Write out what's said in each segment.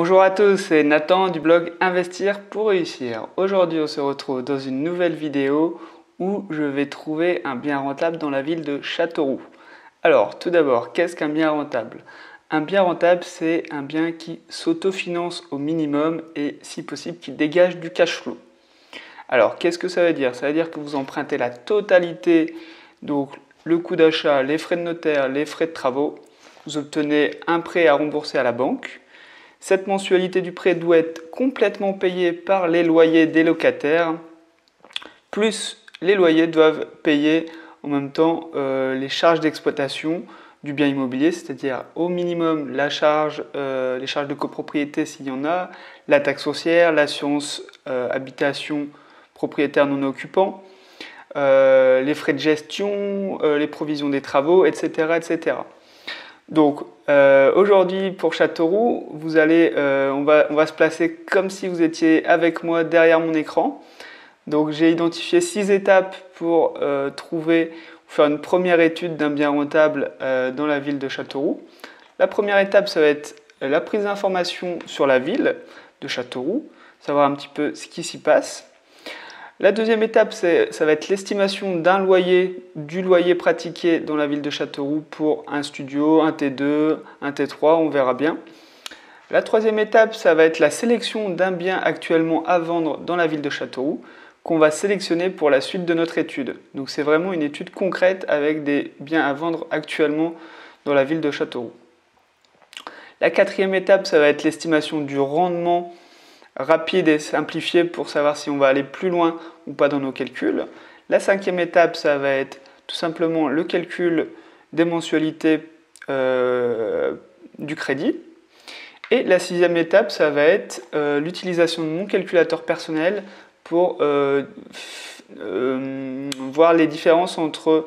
Bonjour à tous, c'est Nathan du blog Investir pour réussir. Aujourd'hui, on se retrouve dans une nouvelle vidéo où je vais trouver un bien rentable dans la ville de Châteauroux. Alors, tout d'abord, qu'est-ce qu'un bien rentable? Un bien rentable, c'est un bien qui s'autofinance au minimum et, si possible, qui dégage du cash flow. Alors, qu'est-ce que ça veut dire? Ça veut dire que vous empruntez la totalité, donc le coût d'achat, les frais de notaire, les frais de travaux. Vous obtenez un prêt à rembourser à la banque. Cette mensualité du prêt doit être complètement payée par les loyers des locataires, plus les loyers doivent payer en même temps les charges d'exploitation du bien immobilier, c'est-à-dire au minimum les charges de copropriété s'il y en a, la taxe foncière, l'assurance habitation propriétaire non occupant, les frais de gestion, les provisions des travaux, etc. etc. Donc aujourd'hui pour Châteauroux, on va se placer comme si vous étiez avec moi derrière mon écran. Donc j'ai identifié 6 étapes pour faire une première étude d'un bien rentable dans la ville de Châteauroux. La première étape, ça va être la prise d'informations sur la ville de Châteauroux, savoir un petit peu ce qui s'y passe. La deuxième étape, ça va être l'estimation du loyer pratiqué dans la ville de Châteauroux pour un studio, un T2, un T3, on verra bien. La troisième étape, ça va être la sélection d'un bien actuellement à vendre dans la ville de Châteauroux qu'on va sélectionner pour la suite de notre étude. Donc c'est vraiment une étude concrète avec des biens à vendre actuellement dans la ville de Châteauroux. La quatrième étape, ça va être l'estimation du rendement rapide et simplifié pour savoir si on va aller plus loin ou pas dans nos calculs. La cinquième étape, ça va être tout simplement le calcul des mensualités du crédit. Et la sixième étape, ça va être l'utilisation de mon calculateur personnel pour voir les différences entre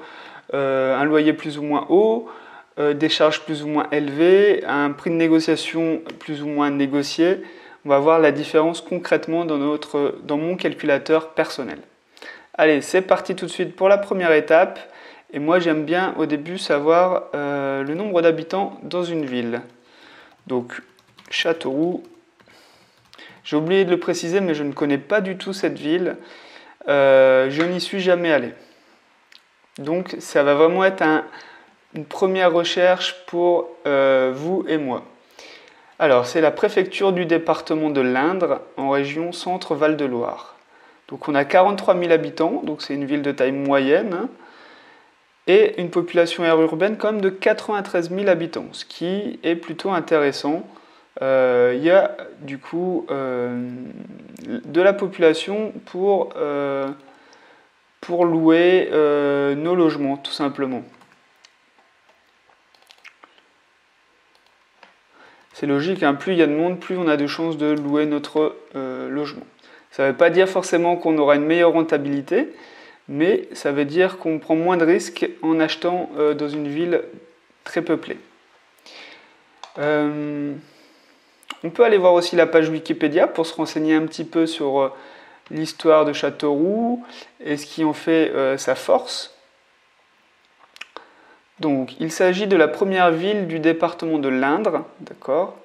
un loyer plus ou moins haut, des charges plus ou moins élevées, un prix de négociation plus ou moins négocié. On va voir la différence concrètement dans mon calculateur personnel. Allez, c'est parti tout de suite pour la première étape. Et moi, j'aime bien au début savoir le nombre d'habitants dans une ville. Donc, Châteauroux. J'ai oublié de le préciser, mais je ne connais pas du tout cette ville. Je n'y suis jamais allé. Donc, ça va vraiment être une première recherche pour vous et moi. Alors, c'est la préfecture du département de l'Indre, en région Centre-Val de Loire. Donc, on a 43 000 habitants, donc c'est une ville de taille moyenne, hein, et une population aire urbaine quand même de 93 000 habitants, ce qui est plutôt intéressant. Il y a du coup de la population pour louer nos logements, tout simplement. C'est logique, hein, plus il y a de monde, plus on a de chances de louer notre logement. Ça ne veut pas dire forcément qu'on aura une meilleure rentabilité, mais ça veut dire qu'on prend moins de risques en achetant dans une ville très peuplée. On peut aller voir aussi la page Wikipédia pour se renseigner un petit peu sur l'histoire de Châteauroux et ce qui en fait sa force. Donc, il s'agit de la première ville du département de l'Indre, d'accord,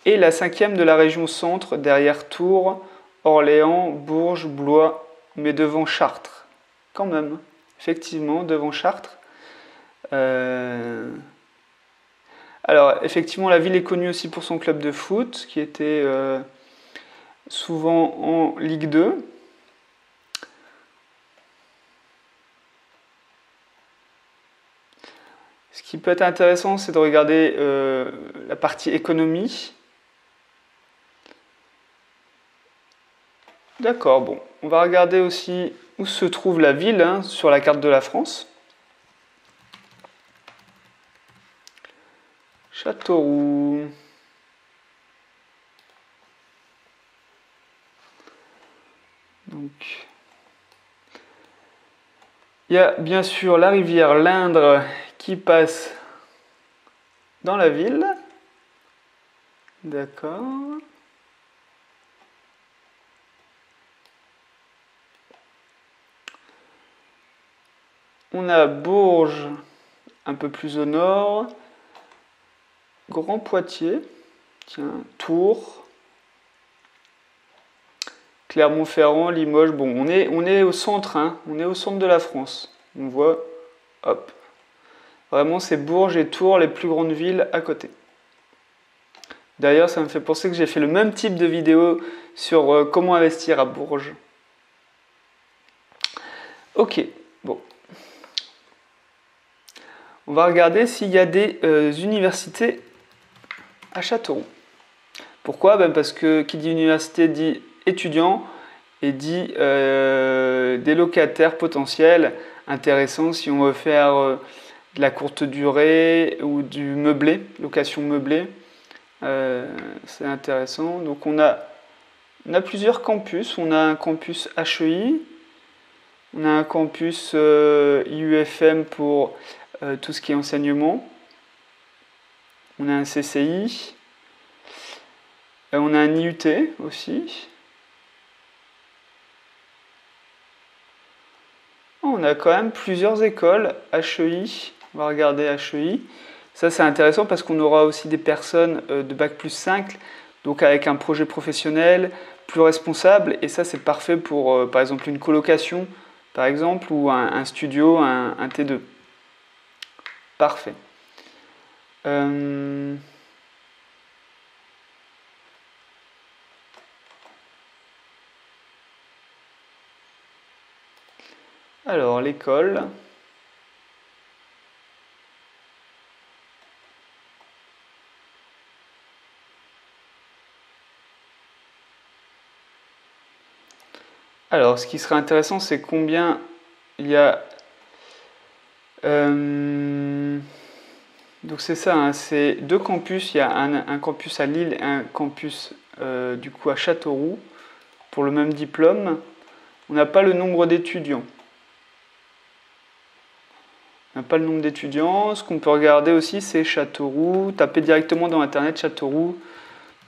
et la cinquième de la région centre, derrière Tours, Orléans, Bourges, Blois, mais devant Chartres. Quand même, effectivement, devant Chartres. Alors, effectivement, la ville est connue aussi pour son club de foot, qui était souvent en Ligue 2. Ce qui peut être intéressant, c'est de regarder la partie économie. D'accord, bon. On va regarder aussi où se trouve la ville hein, sur la carte de la France. Châteauroux. Donc, il y a bien sûr la rivière l'Indre qui passe dans la ville. D'accord. On a Bourges un peu plus au nord. Grand Poitiers. Tiens, Tours. Clermont-Ferrand, Limoges, bon, on est au centre, hein, on est au centre de la France. On voit, hop, vraiment c'est Bourges et Tours, les plus grandes villes à côté. D'ailleurs, ça me fait penser que j'ai fait le même type de vidéo sur comment investir à Bourges. Ok, bon. On va regarder s'il y a des universités à Châteauroux. Pourquoi? Ben parce que qui dit université dit étudiant et dit des locataires potentiels intéressants si on veut faire de la courte durée ou du meublé, location meublée. C'est intéressant. Donc on a plusieurs campus. On a un campus HEI, on a un campus IUFM pour tout ce qui est enseignement. On a un CCI. On a un IUT aussi. On a quand même plusieurs écoles HEI. On va regarder HEI. Ça, c'est intéressant parce qu'on aura aussi des personnes de Bac+5, donc avec un projet professionnel plus responsable. Et ça, c'est parfait pour, par exemple, une colocation, par exemple, ou un studio, un T2. Parfait. Alors, l'école. Alors, ce qui serait intéressant, c'est combien il y a... donc c'est ça, hein, c'est deux campus. Il y a un campus à Lille et un campus du coup à Châteauroux pour le même diplôme. On n'a pas le nombre d'étudiants. On n'a pas le nombre d'étudiants. Ce qu'on peut regarder aussi, c'est Châteauroux. Tapez directement dans Internet Châteauroux,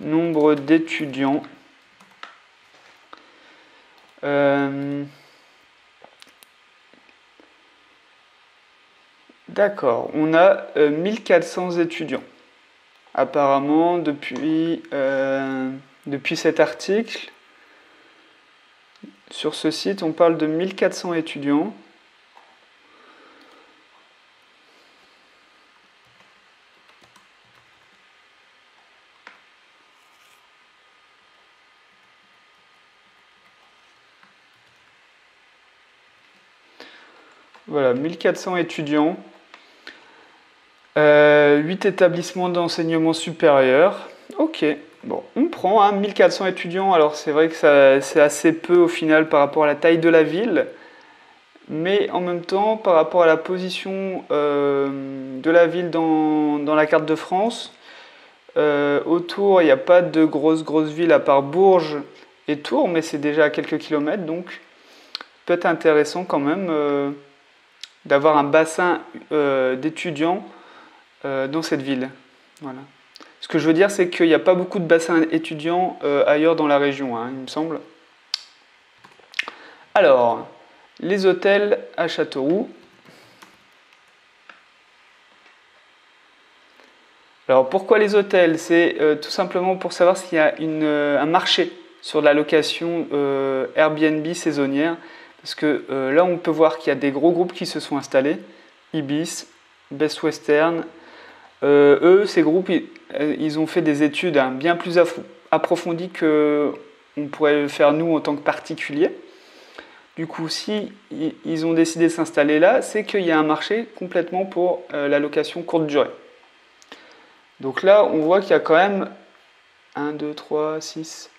nombre d'étudiants. D'accord, on a 1400 étudiants. Apparemment, depuis cet article, sur ce site, on parle de 1400 étudiants. Voilà, 1400 étudiants. 8 établissements d'enseignement supérieur. Ok, bon, on prend 1400 étudiants. Alors c'est vrai que c'est assez peu au final par rapport à la taille de la ville. Mais en même temps, par rapport à la position de la ville dans la carte de France, autour, il n'y a pas de grosses villes à part Bourges et Tours, mais c'est déjà à quelques kilomètres, donc peut être intéressant quand même d'avoir un bassin d'étudiants dans cette ville. Voilà. Ce que je veux dire, c'est qu'il n'y a pas beaucoup de bassins étudiants ailleurs dans la région, hein, il me semble. Alors, les hôtels à Châteauroux. Alors, pourquoi les hôtels? C'est tout simplement pour savoir s'il y a un marché sur la location Airbnb saisonnière. Parce que là, on peut voir qu'il y a des gros groupes qui se sont installés. Ibis, Best Western. Eux, ces groupes, ils ont fait des études bien plus approfondies qu'on pourrait le faire nous en tant que particuliers. Du coup, si ils ont décidé de s'installer là, c'est qu'il y a un marché complètement pour la location courte durée. Donc là, on voit qu'il y a quand même 1, 2, 3, 6,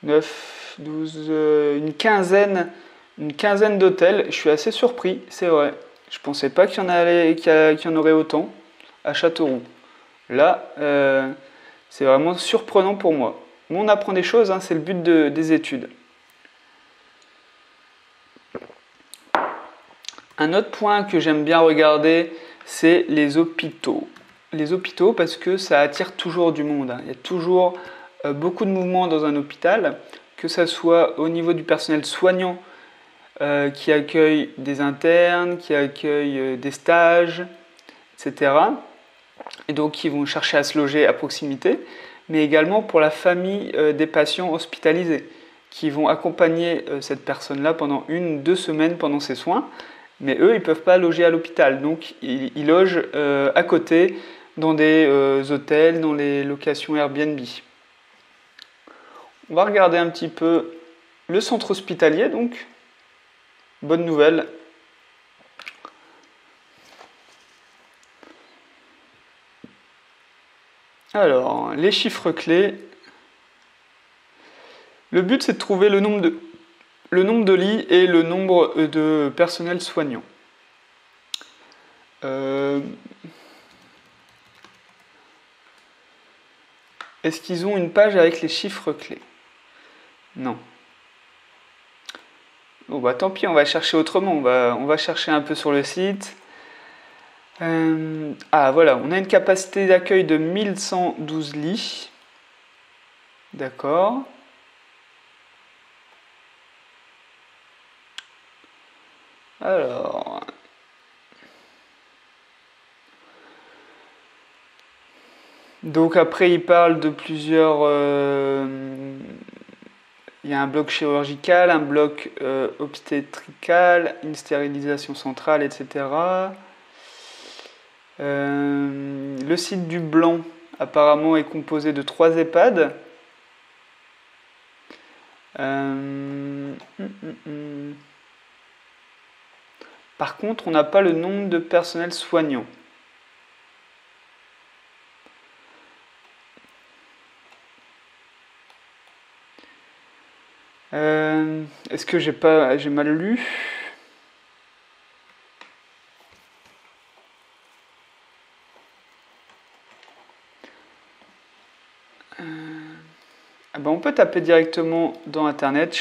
9, 12, une quinzaine d'hôtels. Je suis assez surpris, c'est vrai. Je ne pensais pas qu'il y en aurait autant à Châteauroux. Là, c'est vraiment surprenant pour moi. Mais on apprend des choses, c'est le but des études. Un autre point que j'aime bien regarder, c'est les hôpitaux. Les hôpitaux, parce que ça attire toujours du monde. Il y a toujours beaucoup de mouvements dans un hôpital, que ce soit au niveau du personnel soignant qui accueille des internes, qui accueille des stages, etc. Et donc ils vont chercher à se loger à proximité, mais également pour la famille des patients hospitalisés. qui vont accompagner cette personne-là pendant 1-2 semaines pendant ses soins. Mais eux, ils ne peuvent pas loger à l'hôpital, donc ils logent à côté dans des hôtels, dans les locations Airbnb. On va regarder un petit peu le centre hospitalier, donc. Bonne nouvelle. Alors, les chiffres clés. Le but, c'est de trouver le nombre de lits et le nombre de personnels soignants. Est-ce qu'ils ont une page avec les chiffres clés? Non. Bon bah tant pis, on va chercher autrement, on va chercher un peu sur le site. Ah voilà, on a une capacité d'accueil de 1112 lits. D'accord. Alors... Donc après il parle de plusieurs... Il y a un bloc chirurgical, un bloc obstétrical, une stérilisation centrale, etc. Le site du Blanc apparemment est composé de 3 EHPAD. Par contre, on n'a pas le nombre de personnels soignants. Est-ce que j'ai mal lu? Ben on peut taper directement dans internet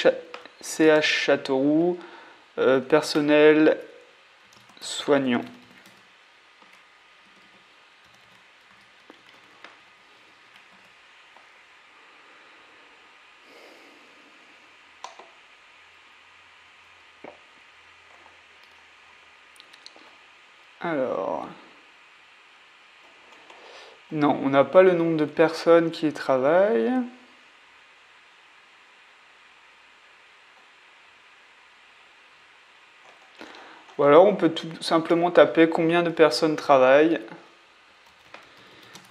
CH Châteauroux personnel soignant. Alors, non, on n'a pas le nombre de personnes qui y travaillent. Ou alors on peut tout simplement taper combien de personnes travaillent.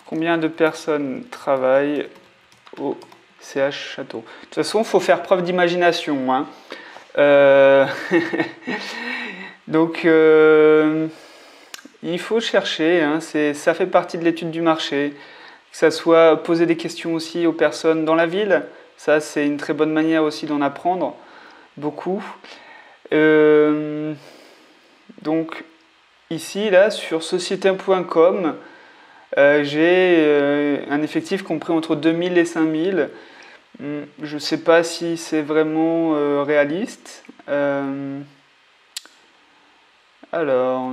Combien de personnes travaillent au CH Château. De toute façon, il faut faire preuve d'imagination. Hein. Donc, il faut chercher, hein, ça fait partie de l'étude du marché. Que ça soit poser des questions aussi aux personnes dans la ville, ça c'est une très bonne manière aussi d'en apprendre beaucoup. Donc ici, là, sur société.com, j'ai un effectif compris entre 2000 et 5000. Je ne sais pas si c'est vraiment réaliste. Alors...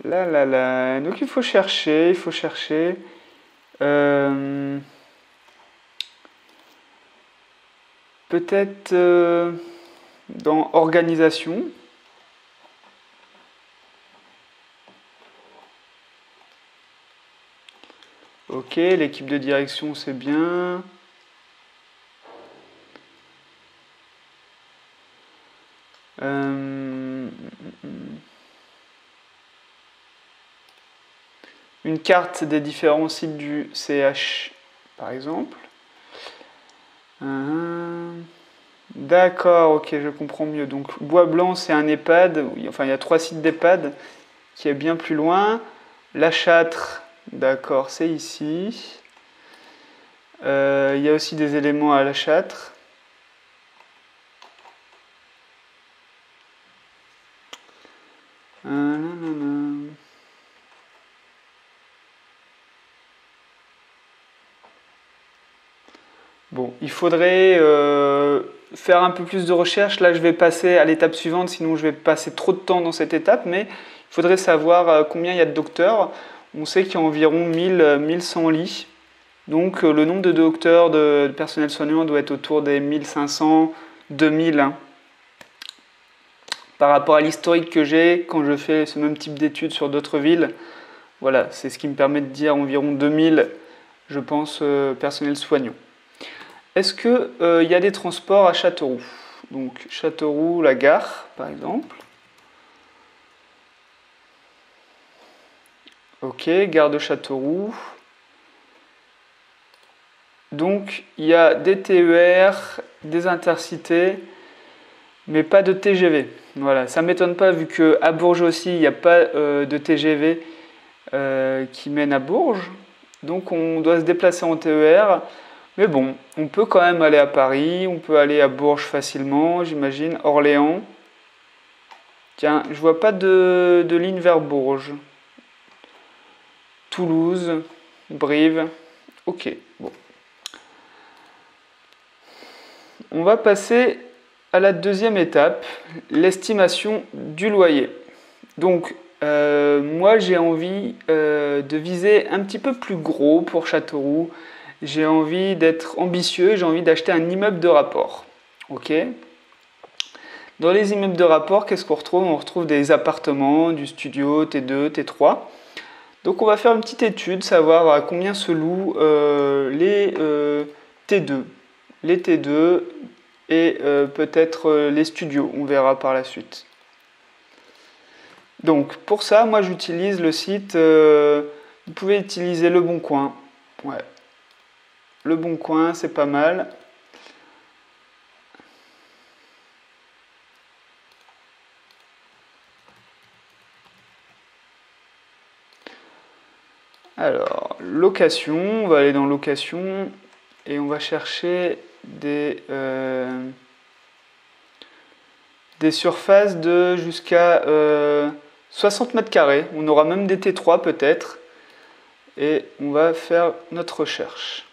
Là. Donc il faut chercher. Peut-être dans organisation. Ok, l'équipe de direction c'est bien. Une carte des différents sites du CH, par exemple. D'accord, ok, je comprends mieux. Donc, Bois Blanc, c'est un EHPAD. Enfin, il y a 3 sites d'EHPAD qui est bien plus loin. La Châtre, d'accord, c'est ici. Il y a aussi des éléments à La Châtre. Bon, il faudrait faire un peu plus de recherche. Là, je vais passer à l'étape suivante, sinon je vais passer trop de temps dans cette étape, mais il faudrait savoir combien il y a de docteurs. On sait qu'il y a environ 1100 lits. Donc, le nombre de docteurs, de personnel soignant doit être autour des 1500, 2000. Hein. Par rapport à l'historique que j'ai, quand je fais ce même type d'études sur d'autres villes, Voilà, c'est ce qui me permet de dire environ 2000, je pense, personnel soignant. Est-ce qu'il y a des transports à Châteauroux? Donc Châteauroux, la gare, par exemple. Ok, gare de Châteauroux. Donc il y a des TER, des intercités, mais pas de TGV. Voilà, ça ne m'étonne pas vu qu'à Bourges aussi, il n'y a pas de TGV qui mène à Bourges. Donc on doit se déplacer en TER. Mais bon, on peut quand même aller à Paris, on peut aller à Bourges facilement, j'imagine. Orléans. Tiens, je vois pas de ligne vers Bourges. Toulouse, Brive. Ok, bon. On va passer à la deuxième étape, l'estimation du loyer. Donc, moi j'ai envie de viser un petit peu plus gros pour Châteauroux. J'ai envie d'être ambitieux, j'ai envie d'acheter un immeuble de rapport. Ok. Dans les immeubles de rapport, qu'est-ce qu'on retrouve? On retrouve des appartements, du studio, T2, T3. Donc on va faire une petite étude, savoir à combien se louent les T2. Les T2 et peut-être les studios, on verra par la suite. Donc pour ça, moi j'utilise le site, vous pouvez utiliser Le Bon Coin. Ouais. Le Bon Coin, c'est pas mal. Alors, location, on va aller dans location et on va chercher des surfaces de jusqu'à 60 mètres carrés. On aura même des T3 peut-être. Et on va faire notre recherche.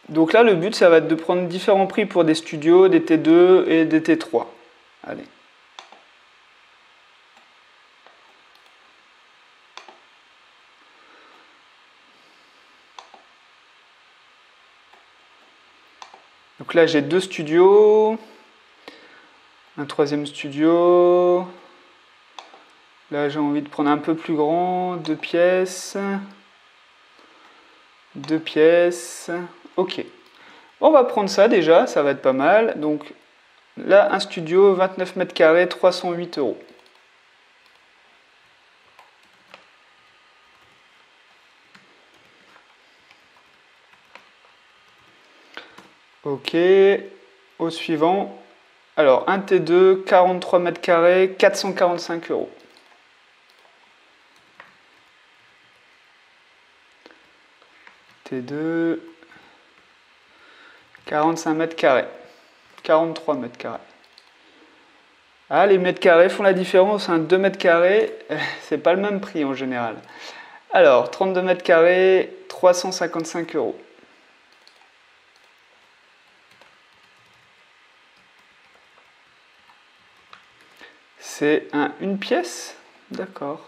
Donc là, le but, ça va être de prendre différents prix pour des studios, des T2 et des T3. Allez. Donc là, j'ai 2 studios, un troisième studio. Là, j'ai envie de prendre un peu plus grand, 2 pièces. 2 pièces. Ok. On va prendre ça déjà, ça va être pas mal. Donc là, un studio, 29 mètres carrés, 308 €. Ok, au suivant. Alors, un T2, 43 mètres carrés, 445 €. T2, 45 mètres carrés, 43 mètres carrés. Ah, les mètres carrés font la différence, hein. 2 mètres carrés, c'est pas le même prix en général. Alors, 32 mètres carrés, 355 €. C'est une pièce? D'accord.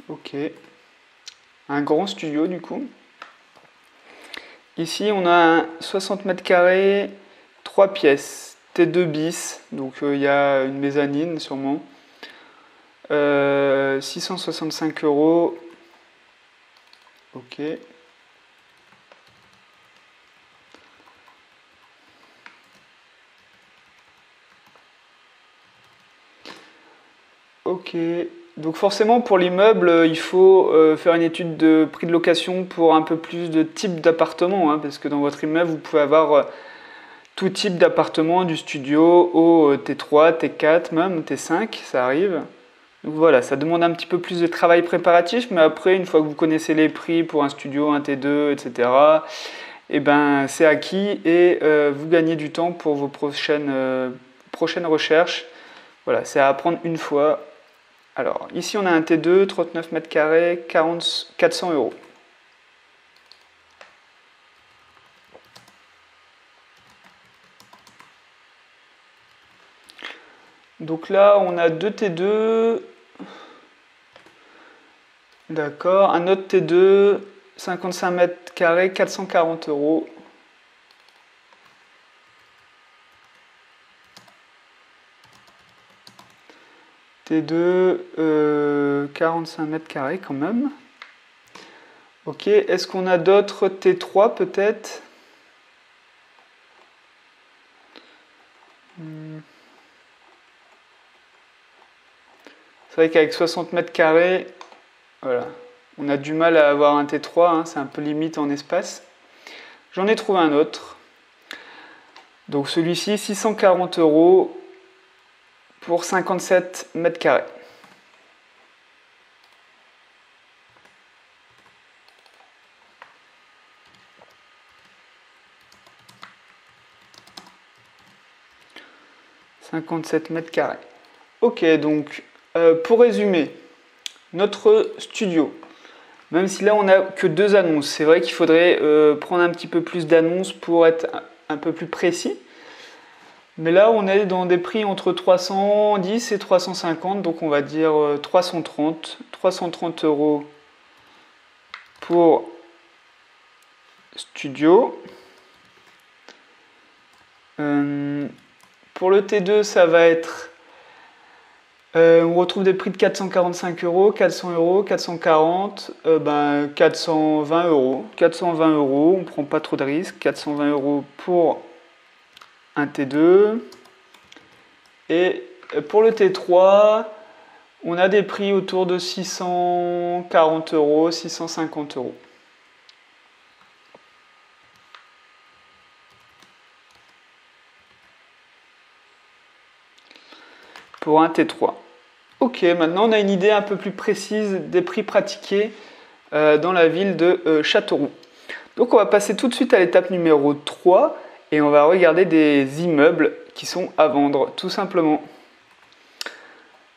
Ok. Un grand studio du coup. Ici, on a un 60 mètres carrés, 3 pièces, T2 bis, donc il y a une mezzanine sûrement. 665 €. Ok. Ok. Donc forcément pour l'immeuble, il faut faire une étude de prix de location pour un peu plus de type d'appartement, hein, parce que dans votre immeuble, vous pouvez avoir tout type d'appartement, du studio au T3, T4, même T5, ça arrive. Donc voilà, ça demande un petit peu plus de travail préparatif, mais après, une fois que vous connaissez les prix pour un studio, un T2, etc., et ben, c'est acquis et vous gagnez du temps pour vos prochaines recherches. Voilà, c'est à apprendre une fois. Alors, ici, on a un T2, 39 mètres carrés, 400 €. Donc là, on a 2 T2. D'accord, un autre T2, 55 mètres carrés, 440 €. T2, 45 mètres carrés quand même. Ok, est-ce qu'on a d'autres T3 peut-être? C'est vrai qu'avec 60 mètres carrés, voilà, on a du mal à avoir un T3, hein, c'est un peu limite en espace. J'en ai trouvé un autre. Donc celui-ci, 640 € pour 57 mètres carrés. « 57 mètres carrés. Ok, donc pour résumer, notre studio, même si là on n'a que 2 annonces, c'est vrai qu'il faudrait prendre un petit peu plus d'annonces pour être un peu plus précis. Mais là on est dans des prix entre 310 et 350, donc on va dire 330 € pour studio. Pour le T2, ça va être... on retrouve des prix de 445 €, 400 €, 440, 420 €. 420 €, on ne prend pas trop de risques. 420 € pour un T2. Et pour le T3, on a des prix autour de 640 €, 650 €. Pour un T3. Ok, maintenant on a une idée un peu plus précise des prix pratiqués dans la ville de Châteauroux. Donc on va passer tout de suite à l'étape numéro 3 et on va regarder des immeubles qui sont à vendre, tout simplement.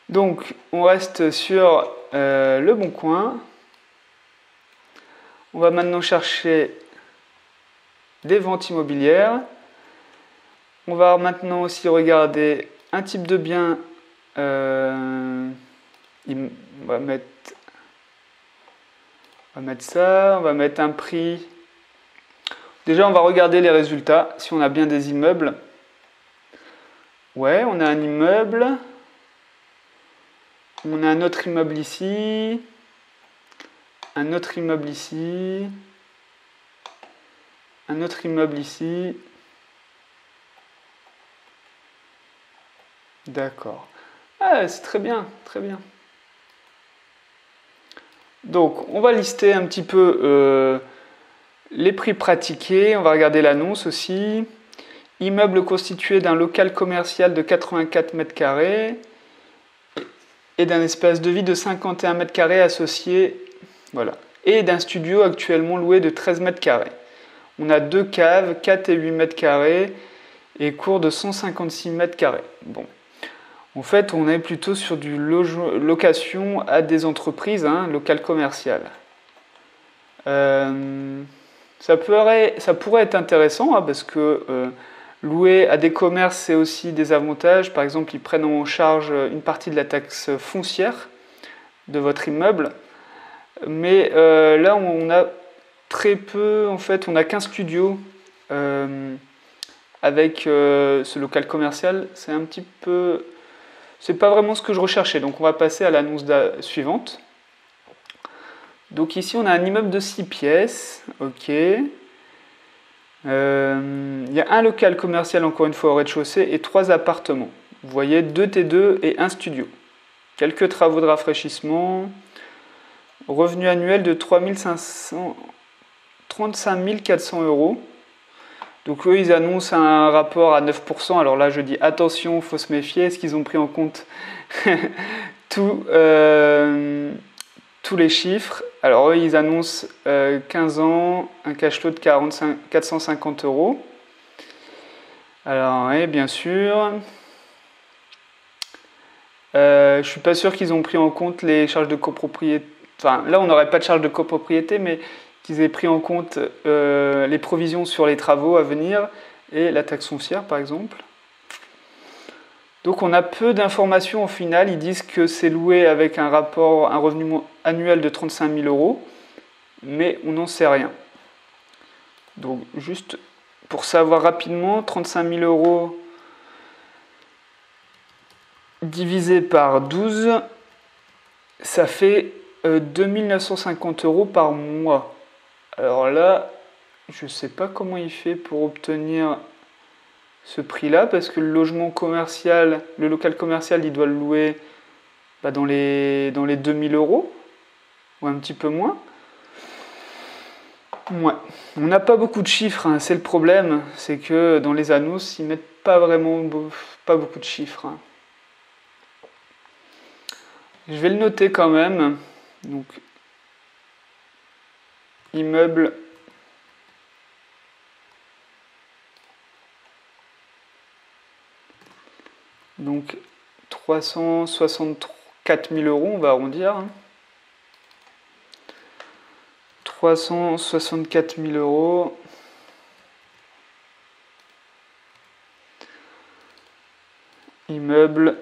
Donc on reste sur Le Bon Coin. On va maintenant chercher des ventes immobilières. On va maintenant aussi regarder un type de bien. On va mettre ça, on va mettre un prix. Déjà, on va regarder les résultats, si on a bien des immeubles. Ouais, on a un immeuble. On a un autre immeuble ici. Un autre immeuble ici. Un autre immeuble ici. D'accord. Ah, c'est très bien, très bien. Donc, on va lister un petit peu les prix pratiqués. On va regarder l'annonce aussi. Immeuble constitué d'un local commercial de 84 mètres carrés et d'un espace de vie de 51 mètres carrés associé, voilà, et d'un studio actuellement loué de 13 mètres carrés. On a 2 caves, 4 et 8 mètres carrés et cours de 156 mètres carrés. Bon. En fait, on est plutôt sur du location à des entreprises, hein, local commercial. Ça pourrait être intéressant hein, parce que louer à des commerces, c'est aussi des avantages. Par exemple, ils prennent en charge une partie de la taxe foncière de votre immeuble. Mais là, on a très peu, en fait, on n'a qu'un studio avec ce local commercial. C'est un petit peu... C'est pas vraiment ce que je recherchais, donc on va passer à l'annonce suivante. Donc ici on a un immeuble de 6 pièces, ok. Il y a un local commercial encore une fois au rez-de-chaussée et 3 appartements. Vous voyez 2 T2 et un studio. Quelques travaux de rafraîchissement. Revenu annuel de 35 400 €. Donc eux, ils annoncent un rapport à 9%. Alors là, je dis attention, il faut se méfier. Est-ce qu'ils ont pris en compte tous les chiffres? Alors eux, ils annoncent 15 ans, un cash flow de 450 €. Alors oui, bien sûr. Je suis pas sûr qu'ils ont pris en compte les charges de copropriété. Enfin, là, on n'aurait pas de charge de copropriété, mais qu'ils aient pris en compte les provisions sur les travaux à venir et la taxe foncière par exemple. Donc on a peu d'informations au final, ils disent que c'est loué avec un revenu annuel de 35 000 €, mais on n'en sait rien. Donc juste pour savoir rapidement, 35 000 € divisé par 12, ça fait 2950 € par mois. Alors là, je ne sais pas comment il fait pour obtenir ce prix-là, parce que le logement commercial, le local commercial, il doit le louer dans les 2000 €, ou un petit peu moins. Ouais. On n'a pas beaucoup de chiffres, hein. C'est le problème, c'est que dans les annonces, ils mettent pas vraiment pas beaucoup de chiffres, hein. Je vais le noter quand même. Donc, immeuble. Donc, 364 000 €, on va arrondir, hein. 364 000 €. Immeuble.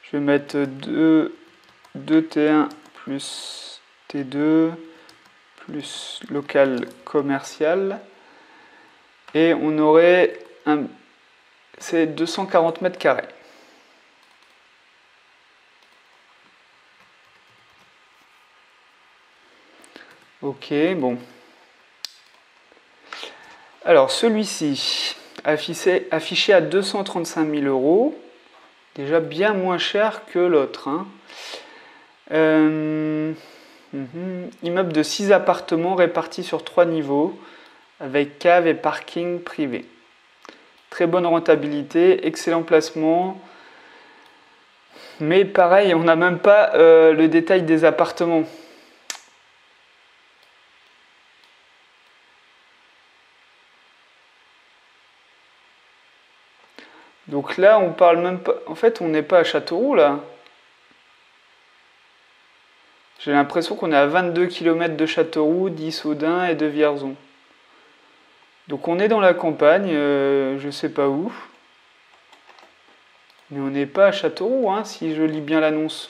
Je vais mettre 2 T1 plus T2 plus local commercial. Et on aurait c'est 240 mètres carrés. Ok, bon. Alors celui-ci, affiché à 235 000 €, déjà bien moins cher que l'autre, hein. Immeuble de 6 appartements répartis sur 3 niveaux, avec cave et parking privé. Très bonne rentabilité, excellent placement. Mais pareil, on n'a même pas le détail des appartements. Donc là, on parle même pas. En fait, on n'est pas à Châteauroux là. J'ai l'impression qu'on est à 22 km de Châteauroux, d'Issoudun et de Vierzon. Donc on est dans la campagne, je sais pas où. Mais on n'est pas à Châteauroux, hein, si je lis bien l'annonce.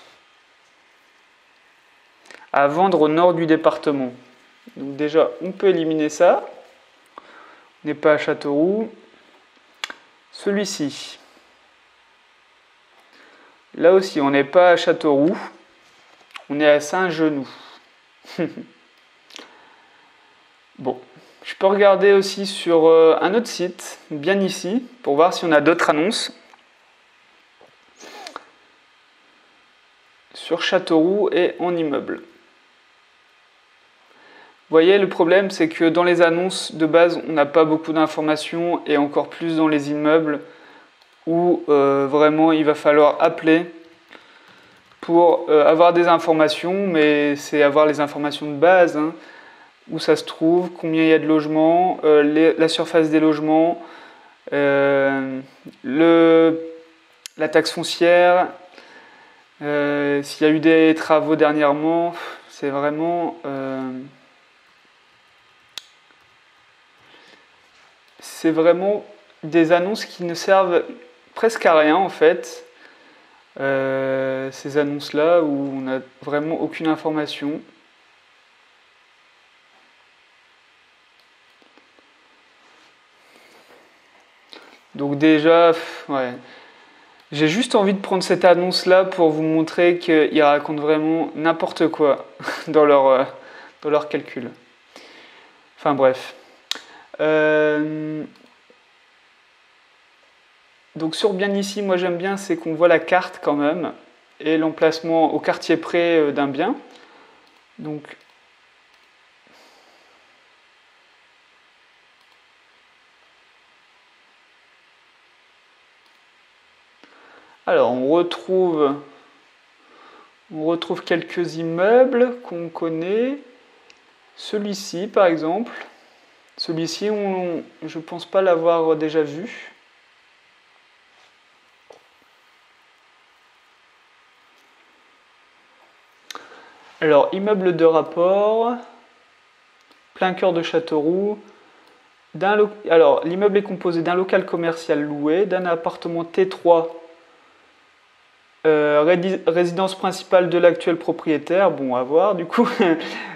À vendre au nord du département. Donc déjà, on peut éliminer ça. On n'est pas à Châteauroux. Celui-ci. Là aussi, on n'est pas à Châteauroux. On est à Saint-Genoux. Bon. Je peux regarder aussi sur un autre site, bien ici, pour voir si on a d'autres annonces. Sur Châteauroux et en immeuble. Vous voyez, le problème, c'est que dans les annonces de base, on n'a pas beaucoup d'informations, et encore plus dans les immeubles, où vraiment il va falloir appeler pour avoir des informations, mais c'est avoir les informations de base, hein, où ça se trouve, combien il y a de logements, la surface des logements, la taxe foncière, s'il y a eu des travaux dernièrement. C'est vraiment des annonces qui ne servent presque à rien en fait. Ces annonces-là où on n'a vraiment aucune information. Donc déjà, ouais. J'ai juste envie de prendre cette annonce-là pour vous montrer qu'ils racontent vraiment n'importe quoi dans leur calcul. Enfin bref. Donc sur bien ici, moi j'aime bien, c'est qu'on voit la carte quand même, et l'emplacement au quartier près d'un bien. Donc alors on retrouve quelques immeubles qu'on connaît. Celui-ci par exemple. Celui-ci, je ne pense pas l'avoir déjà vu. Alors, immeuble de rapport, plein cœur de Châteauroux. Alors, l'immeuble est composé d'un local commercial loué, d'un appartement T3, résidence principale de l'actuel propriétaire, bon à voir du coup,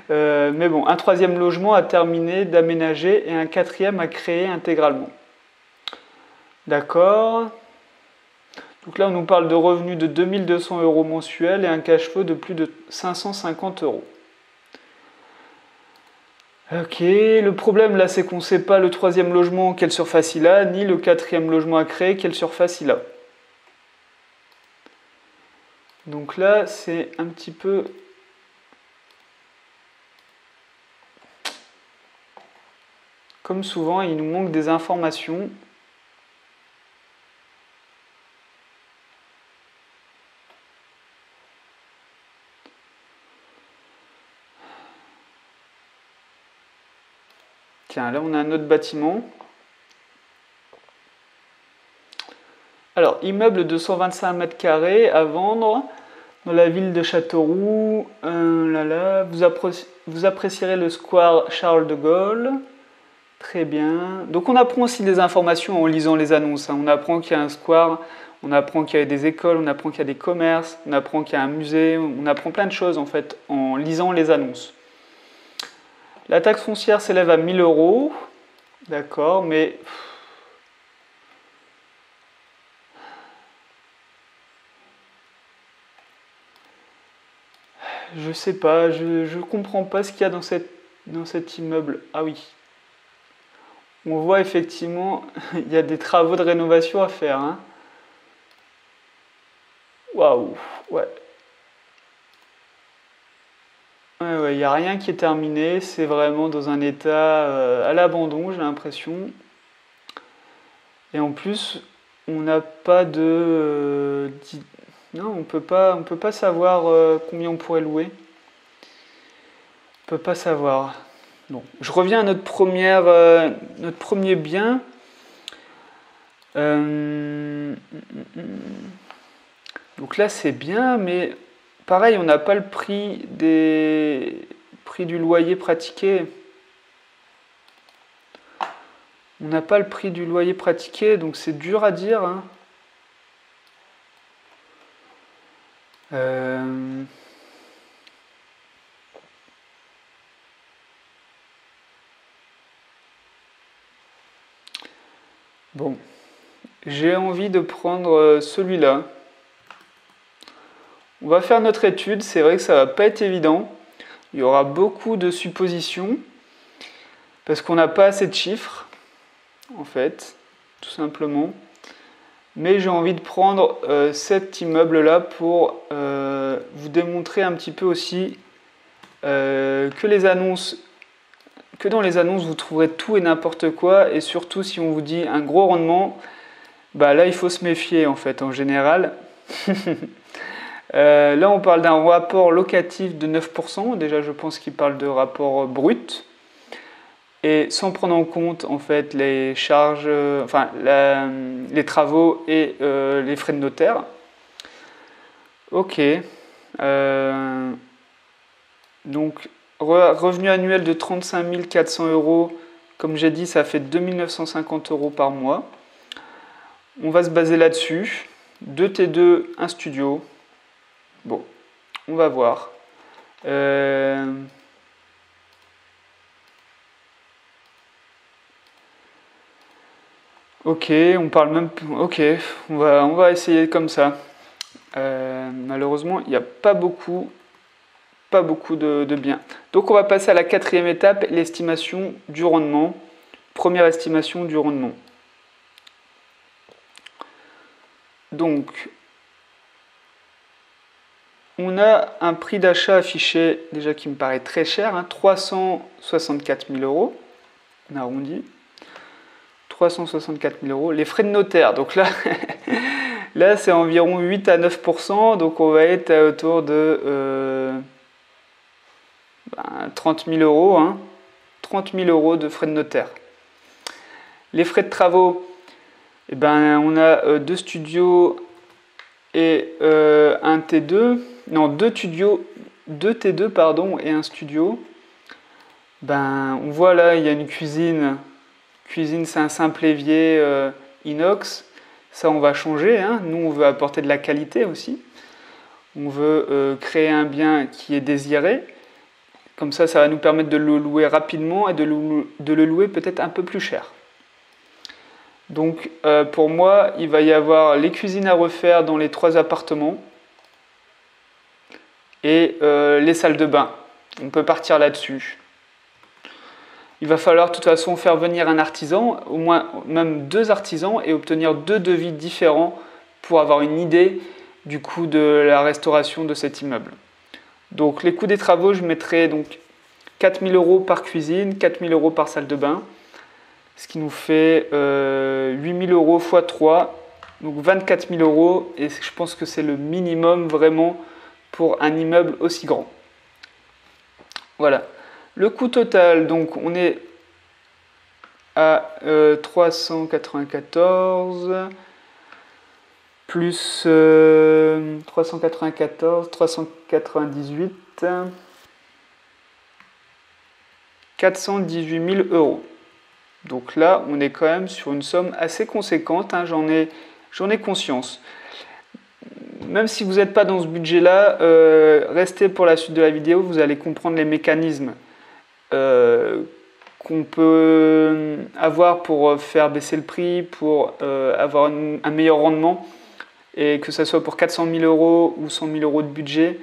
mais bon, un troisième logement à terminer d'aménager et un quatrième à créer intégralement. D'accord. Donc là, on nous parle de revenus de 2200 € mensuels et un cash flow de plus de 550 €. Ok, le problème là, c'est qu'on ne sait pas le troisième logement, quelle surface il a, ni le quatrième logement à créer, quelle surface il a. Donc là, c'est un petit peu... Comme souvent, il nous manque des informations. Tiens, là on a un autre bâtiment. Alors, immeuble de 125 mètres carrés à vendre dans la ville de Châteauroux. Vous apprécierez le square Charles de Gaulle. Très bien. Donc on apprend aussi des informations en lisant les annonces. On apprend qu'il y a un square, on apprend qu'il y a des écoles, on apprend qu'il y a des commerces, on apprend qu'il y a un musée, on apprend plein de choses en fait en lisant les annonces. La taxe foncière s'élève à 1000 €. D'accord, mais... Je sais pas, je comprends pas ce qu'il y a dans cet immeuble. Ah oui. On voit effectivement, il y a des travaux de rénovation à faire. Hein. Waouh, ouais. Ouais, il n'y a rien qui est terminé, c'est vraiment dans un état à l'abandon, j'ai l'impression. Et en plus, on n'a pas de... non, on peut pas savoir combien on pourrait louer. On peut pas savoir. Bon, je reviens à notre premier bien. Donc là, c'est bien, mais pareil, on n'a pas le prix du loyer pratiqué. On n'a pas le prix du loyer pratiqué, donc c'est dur à dire. Hein. Bon, j'ai envie de prendre celui-là. On va faire notre étude, c'est vrai que ça va pas être évident. Il y aura beaucoup de suppositions, parce qu'on n'a pas assez de chiffres, en fait, tout simplement. Mais j'ai envie de prendre cet immeuble-là pour vous démontrer un petit peu aussi que dans les annonces vous trouverez tout et n'importe quoi, et surtout si on vous dit un gros rendement, bah là il faut se méfier en fait en général. Là on parle d'un rapport locatif de 9%, déjà je pense qu'il parle de rapport brut, et sans prendre en compte en fait les charges, les travaux et les frais de notaire. Ok. Donc revenu annuel de 35 400 €, comme j'ai dit, ça fait 2 950 € par mois. On va se baser là-dessus. 2 T2, un studio. Bon, on va voir. Ok, on parle même... Ok, on va essayer comme ça. Malheureusement, il n'y a pas beaucoup de biens. Donc on va passer à la quatrième étape, l'estimation du rendement. Première estimation du rendement. Donc, on a un prix d'achat affiché, déjà qui me paraît très cher, hein, 364 000 €, on arrondit. 364 000 €. Les frais de notaire, donc là, là c'est environ 8 à 9%, donc on va être autour de 30 000 €, hein, 30 000 € de frais de notaire. Les frais de travaux, eh ben, on a 2 studios et un T2, non 2 T2 pardon, et un studio. Ben, on voit là, il y a une cuisine. Cuisine, c'est un simple évier inox. Ça, on va changer. Hein. Nous, on veut apporter de la qualité aussi. On veut créer un bien qui est désiré. Comme ça va nous permettre de le louer rapidement et de le louer peut-être un peu plus cher. Donc pour moi, il va y avoir les cuisines à refaire dans les 3 appartements et les salles de bain. On peut partir là-dessus. Il va falloir de toute façon faire venir un artisan, au moins même 2 artisans, et obtenir 2 devis différents pour avoir une idée du coût de la restauration de cet immeuble. Donc les coûts des travaux, je mettrai donc 4 000 € par cuisine, 4 000 € par salle de bain, ce qui nous fait 8 000 € x 3, donc 24 000 €, et je pense que c'est le minimum vraiment pour un immeuble aussi grand. Voilà. Le coût total, donc on est à 394 plus 398, 418 000 €. Donc là, on est quand même sur une somme assez conséquente, hein, j'en ai conscience. Même si vous n'êtes pas dans ce budget-là, restez pour la suite de la vidéo, vous allez comprendre les mécanismes qu'on peut avoir pour faire baisser le prix, pour avoir un meilleur rendement, et que ce soit pour 400 000 € ou 100 000 € de budget,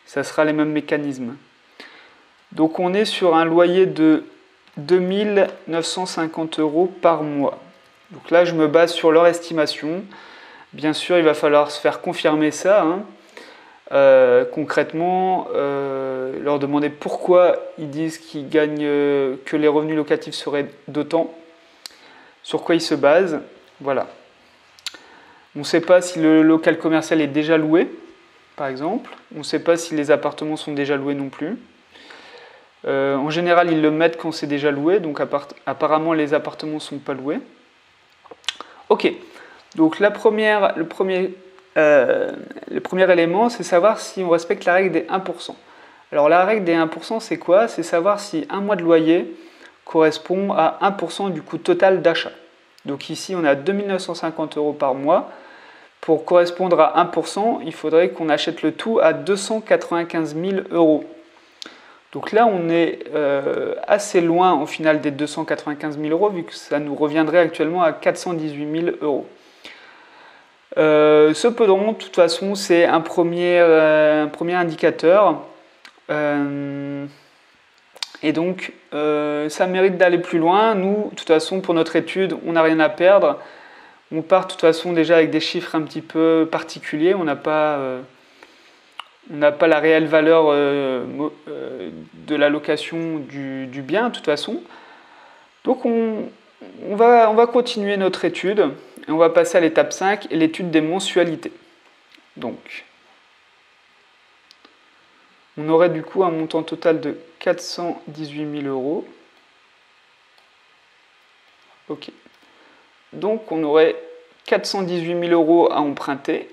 ça sera les mêmes mécanismes. Donc on est sur un loyer de 2 950 € par mois. Donc là, je me base sur leur estimation. Bien sûr, il va falloir se faire confirmer ça, hein. Concrètement, leur demander pourquoi ils disent qu'ils gagnent, que les revenus locatifs seraient d'autant, sur quoi ils se basent. Voilà. On ne sait pas si le local commercial est déjà loué, par exemple. On ne sait pas si les appartements sont déjà loués non plus. En général, ils le mettent quand c'est déjà loué, donc apparemment les appartements ne sont pas loués. Ok, donc le premier élément, c'est savoir si on respecte la règle des 1%. Alors la règle des 1%, c'est quoi? C'est savoir si un mois de loyer correspond à 1% du coût total d'achat. Donc ici, on a 2 950 € par mois. Pour correspondre à 1%, il faudrait qu'on achète le tout à 295 000 €. Donc là, on est assez loin au final des 295 000 €, vu que ça nous reviendrait actuellement à 418 000 €. Cependant, de toute façon, c'est un premier indicateur. Et donc, ça mérite d'aller plus loin. Nous, de toute façon, pour notre étude, on n'a rien à perdre. On part de toute façon déjà avec des chiffres un petit peu particuliers. On n'a pas la réelle valeur de la location du bien, de toute façon. Donc, on va continuer notre étude. Et on va passer à l'étape 5, et l'étude des mensualités. Donc, on aurait du coup un montant total de 418 000 €. Ok. Donc, on aurait 418 000 € à emprunter.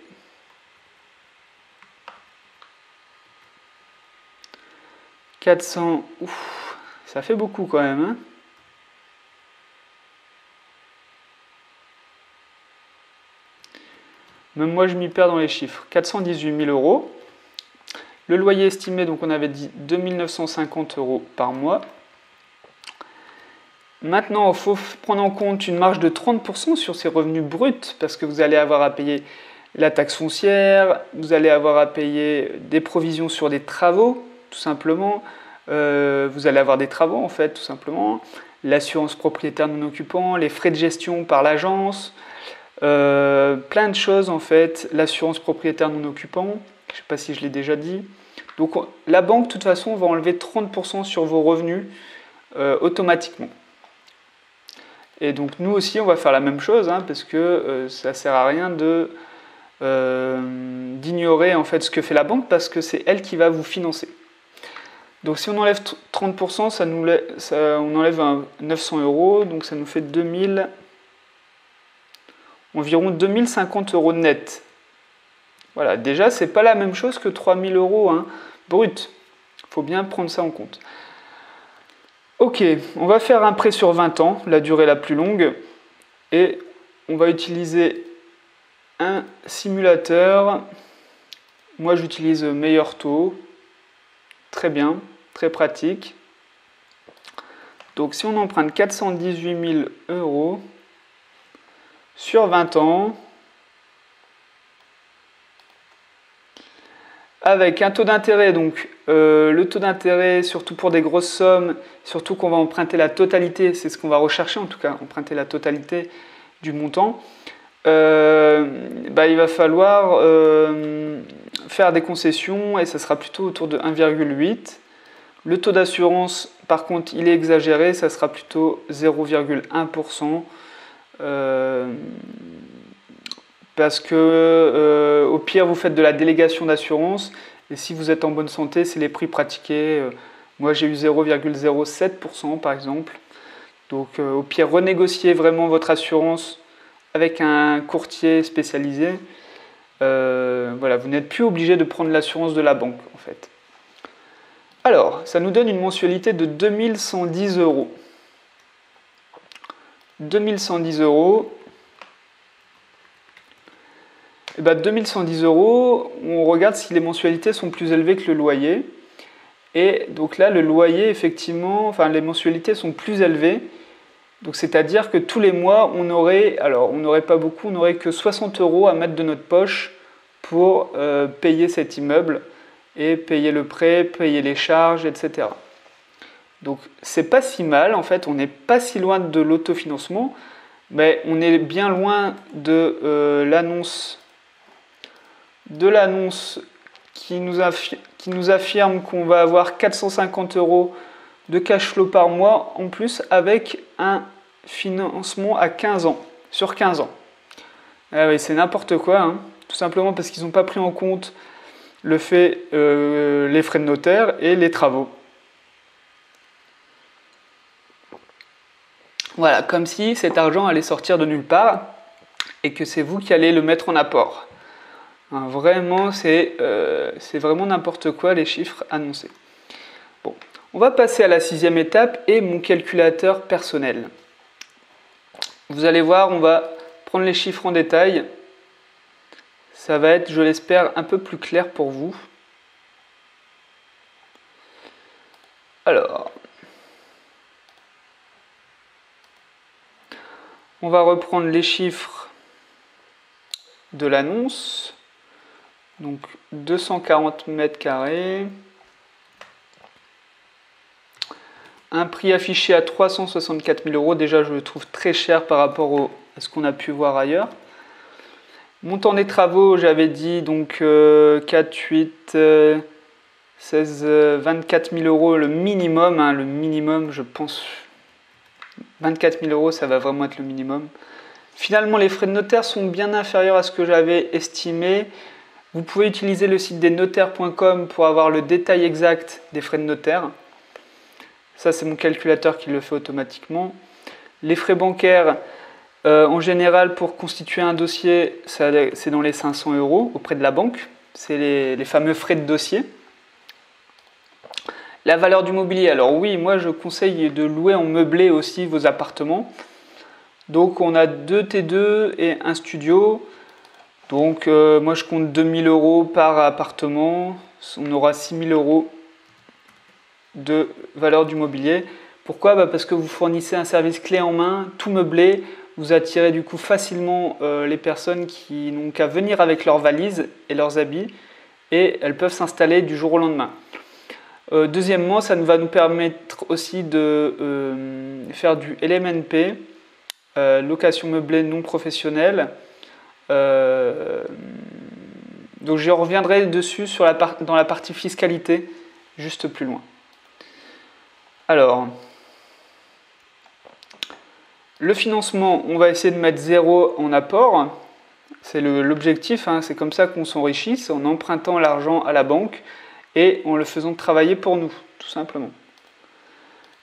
Ouf, ça fait beaucoup quand même, hein. Même moi, je m'y perds dans les chiffres. 418 000 €. Le loyer estimé, donc on avait dit 2 950 € par mois. Maintenant, il faut prendre en compte une marge de 30% sur ces revenus bruts, parce que vous allez avoir à payer la taxe foncière, vous allez avoir à payer des provisions sur des travaux, tout simplement. Vous allez avoir des travaux, en fait, tout simplement. L'assurance propriétaire non occupant, les frais de gestion par l'agence, plein de choses, en fait. L'assurance propriétaire non occupant, je ne sais pas si je l'ai déjà dit. Donc, la banque, de toute façon, va enlever 30% sur vos revenus automatiquement. Et donc nous aussi, on va faire la même chose, hein, parce que ça ne sert à rien d'ignorer en fait ce que fait la banque, parce que c'est elle qui va vous financer. Donc si on enlève 30%, on enlève 900 €, donc ça nous fait environ 2050 € net. Voilà, déjà, c'est pas la même chose que 3000 € hein, brut. Il faut bien prendre ça en compte. Ok, on va faire un prêt sur 20 ans, la durée la plus longue, et on va utiliser un simulateur. Moi, j'utilise Meilleur Taux. Très bien, très pratique. Donc, si on emprunte 418 000 €, sur 20 ans, avec un taux d'intérêt, donc le taux d'intérêt, surtout pour des grosses sommes, surtout qu'on va emprunter la totalité, c'est ce qu'on va rechercher en tout cas, emprunter la totalité du montant, il va falloir faire des concessions et ça sera plutôt autour de 1,8. Le taux d'assurance, par contre, il est exagéré, ça sera plutôt 0,1%. Parce que au pire, vous faites de la délégation d'assurance et si vous êtes en bonne santé, c'est les prix pratiqués. Moi, j'ai eu 0,07% par exemple. Donc, au pire, renégociez vraiment votre assurance avec un courtier spécialisé. Voilà, vous n'êtes plus obligé de prendre l'assurance de la banque en fait. Alors, ça nous donne une mensualité de 2110 euros. 2110 euros. Et 2110 euros, on regarde si les mensualités sont plus élevées que le loyer. Et donc là, le loyer, effectivement, enfin les mensualités sont plus élevées. Donc c'est-à-dire que tous les mois, on n'aurait pas beaucoup, on n'aurait que 60 euros à mettre de notre poche pour payer cet immeuble et payer le prêt, payer les charges, etc. Donc c'est pas si mal, en fait, on n'est pas si loin de l'autofinancement, mais on est bien loin de l'annonce qui nous affirme qu'on va avoir 450 euros de cash flow par mois, en plus avec un financement à 15 ans, sur 15 ans. Ah oui, c'est n'importe quoi, hein. Tout simplement parce qu'ils n'ont pas pris en compte le fait, les frais de notaire et les travaux. Voilà, comme si cet argent allait sortir de nulle part et que c'est vous qui allez le mettre en apport. Hein, vraiment, c'est vraiment n'importe quoi les chiffres annoncés. Bon, on va passer à la 6e étape et mon calculateur personnel. Vous allez voir, on va prendre les chiffres en détail. Ça va être, je l'espère, un peu plus clair pour vous. Alors, on va reprendre les chiffres de l'annonce. Donc 240 mètres carrés. Un prix affiché à 364 000 euros. Déjà, je le trouve très cher par rapport à ce qu'on a pu voir ailleurs. Montant des travaux, j'avais dit donc 4, 8, 16, 24 000 euros le minimum. Hein, le minimum, je pense, 24 000 euros, ça va vraiment être le minimum. Finalement, les frais de notaire sont bien inférieurs à ce que j'avais estimé. Vous pouvez utiliser le site des notaires.com pour avoir le détail exact des frais de notaire. Ça, c'est mon calculateur qui le fait automatiquement. Les frais bancaires, en général, pour constituer un dossier, c'est dans les 500 euros auprès de la banque. C'est les fameux frais de dossier. La valeur du mobilier, alors oui, moi je conseille de louer en meublé aussi vos appartements. Donc on a 2 T2 et un studio. Donc moi je compte 2 000 euros par appartement. On aura 6 000 euros de valeur du mobilier. Pourquoi ? Parce que vous fournissez un service clé en main, tout meublé. Vous attirez du coup facilement les personnes qui n'ont qu'à venir avec leurs valises et leurs habits et elles peuvent s'installer du jour au lendemain. Deuxièmement, ça va nous permettre aussi de faire du LMNP, location meublée non professionnelle. Donc je reviendrai dessus dans la partie fiscalité, juste plus loin. Alors, le financement, on va essayer de mettre 0 en apport. C'est l'objectif, hein, c'est comme ça qu'on s'enrichisse, en empruntant l'argent à la banque et en le faisant travailler pour nous, tout simplement.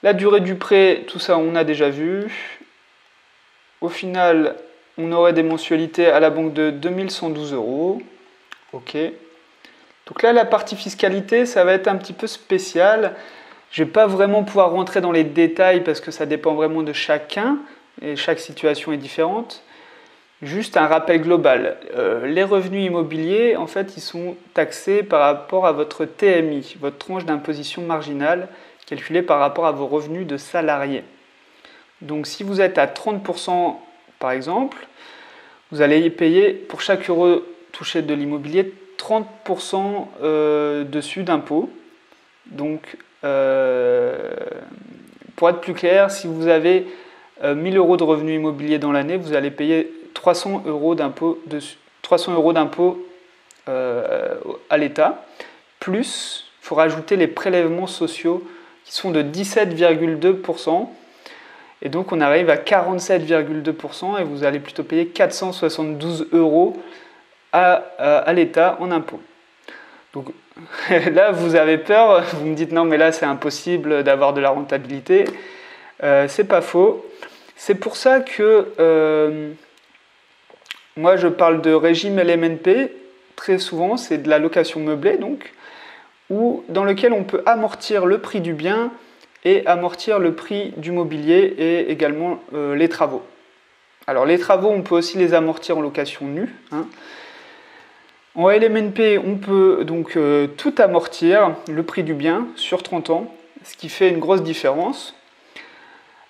La durée du prêt, tout ça on a déjà vu. Au final, on aurait des mensualités à la banque de 2112 euros. Ok. Donc là, la partie fiscalité, ça va être un petit peu spécial. Je ne vais pas vraiment pouvoir rentrer dans les détails parce que ça dépend vraiment de chacun et chaque situation est différente. Juste un rappel global. Les revenus immobiliers, en fait, ils sont taxés par rapport à votre TMI, votre tranche d'imposition marginale, calculée par rapport à vos revenus de salarié. Donc si vous êtes à 30% par exemple, vous allez payer pour chaque euro touché de l'immobilier 30% dessus d'impôts. Donc, pour être plus clair, si vous avez 1000 euros de revenus immobiliers dans l'année, vous allez payer 300 euros d'impôts à l'État. Plus, il faut rajouter les prélèvements sociaux qui sont de 17,2%. Et donc, on arrive à 47,2% et vous allez plutôt payer 472 euros à l'État en impôts. Donc là, vous avez peur, vous me dites non, mais là, c'est impossible d'avoir de la rentabilité. C'est pas faux. C'est pour ça que moi, je parle de régime LMNP. Très souvent, c'est de la location meublée, donc, dans lequel on peut amortir le prix du bien et amortir le prix du mobilier et également les travaux. Alors, les travaux, on peut aussi les amortir en location nue. En LMNP, on peut donc tout amortir, le prix du bien, sur 30 ans, ce qui fait une grosse différence.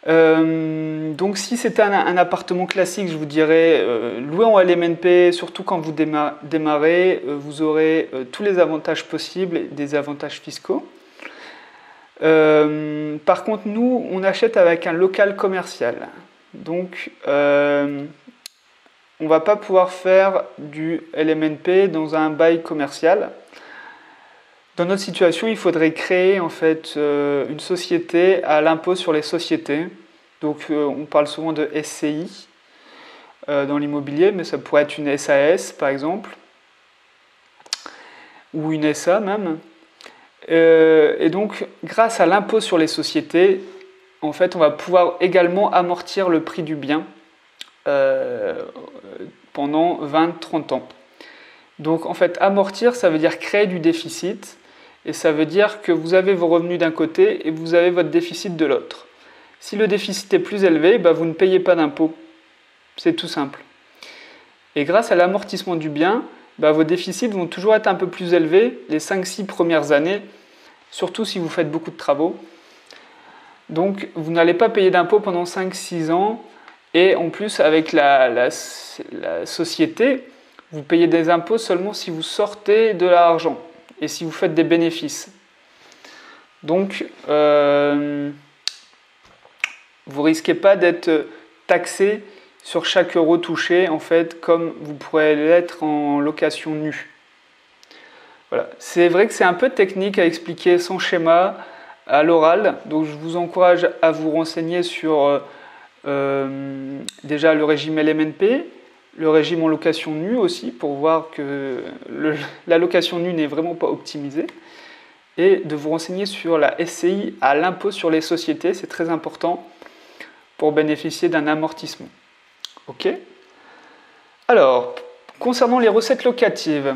Donc si c'était un appartement classique, je vous dirais louer en LMNP, surtout quand vous démarrez, vous aurez tous les avantages possibles, et des avantages fiscaux. Par contre, nous, on achète avec un local commercial. Donc, on ne va pas pouvoir faire du LMNP dans un bail commercial. Dans notre situation, il faudrait créer en fait une société à l'impôt sur les sociétés. Donc on parle souvent de SCI dans l'immobilier, mais ça pourrait être une SAS par exemple, ou une SA même. Et donc grâce à l'impôt sur les sociétés, en fait on va pouvoir également amortir le prix du bien pendant 20-30 ans. Donc en fait amortir, ça veut dire créer du déficit. Et ça veut dire que vous avez vos revenus d'un côté et vous avez votre déficit de l'autre. Si le déficit est plus élevé, vous ne payez pas d'impôt. C'est tout simple. Et grâce à l'amortissement du bien, vos déficits vont toujours être un peu plus élevés les 5-6 premières années, surtout si vous faites beaucoup de travaux. Donc vous n'allez pas payer d'impôt pendant 5-6 ans. Et en plus, avec la société, vous payez des impôts seulement si vous sortez de l'argent. Et si vous faites des bénéfices. Donc, vous risquez pas d'être taxé sur chaque euro touché, en fait, comme vous pourrez l'être en location nue. Voilà. C'est vrai que c'est un peu technique à expliquer sans schéma, à l'oral. Donc, je vous encourage à vous renseigner sur déjà le régime LMNP, le régime en location nue aussi, pour voir que la location nue n'est vraiment pas optimisée. Et de vous renseigner sur la SCI à l'impôt sur les sociétés, c'est très important pour bénéficier d'un amortissement. Ok ? Alors, concernant les recettes locatives.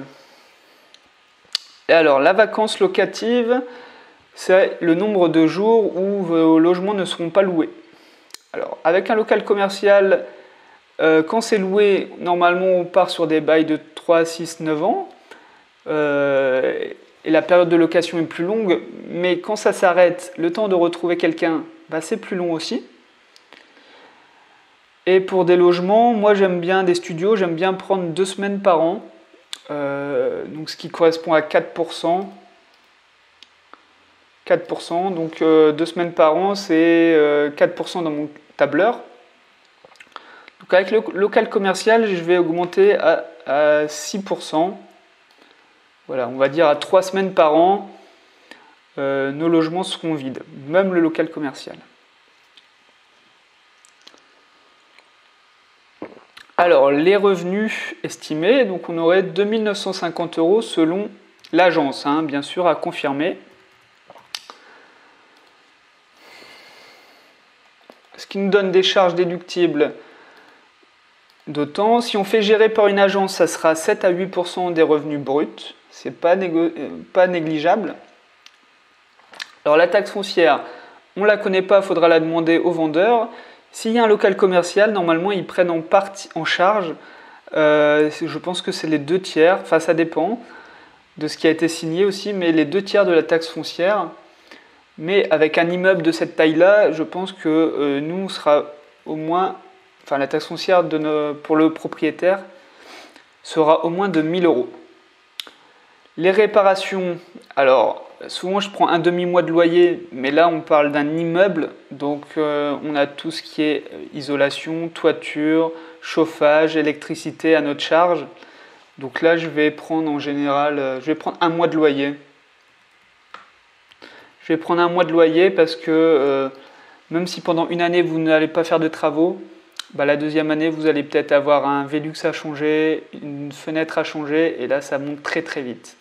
Et alors, la vacance locative, c'est le nombre de jours où vos logements ne seront pas loués. Alors, avec un local commercial, quand c'est loué, normalement on part sur des bails de 3, 6, 9 ans. Et la période de location est plus longue, mais quand ça s'arrête, le temps de retrouver quelqu'un, c'est plus long aussi. Et pour des logements, moi j'aime bien des studios, j'aime bien prendre 2 semaines par an, donc ce qui correspond à 4%. 4%, donc 2 semaines par an, c'est 4% dans mon tableur. Donc avec le local commercial, je vais augmenter à 6%. Voilà, on va dire à 3 semaines par an, nos logements seront vides, même le local commercial. Alors, les revenus estimés, donc on aurait 2 950 € selon l'agence, bien sûr à confirmer. Ce qui nous donne des charges déductibles d'autant. Si on fait gérer par une agence, ça sera 7 à 8% des revenus bruts. C'est pas négligeable. Alors la taxe foncière, on ne la connaît pas, il faudra la demander au vendeur. S'il y a un local commercial, normalement ils prennent en charge, je pense que c'est les 2 tiers, enfin ça dépend de ce qui a été signé aussi, mais les 2 tiers de la taxe foncière. Mais avec un immeuble de cette taille-là, je pense que nous, on sera au moins enfin la taxe foncière pour le propriétaire sera au moins de 1 000 euros. Les réparations, alors souvent je prends un demi-mois de loyer, mais là on parle d'un immeuble, donc on a tout ce qui est isolation, toiture, chauffage, électricité à notre charge. Donc là je vais prendre en général, je vais prendre un mois de loyer. Je vais prendre un mois de loyer parce que même si pendant une année vous n'allez pas faire de travaux, bah, la deuxième année vous allez peut-être avoir un Velux à changer, une fenêtre à changer, et là ça monte très très vite.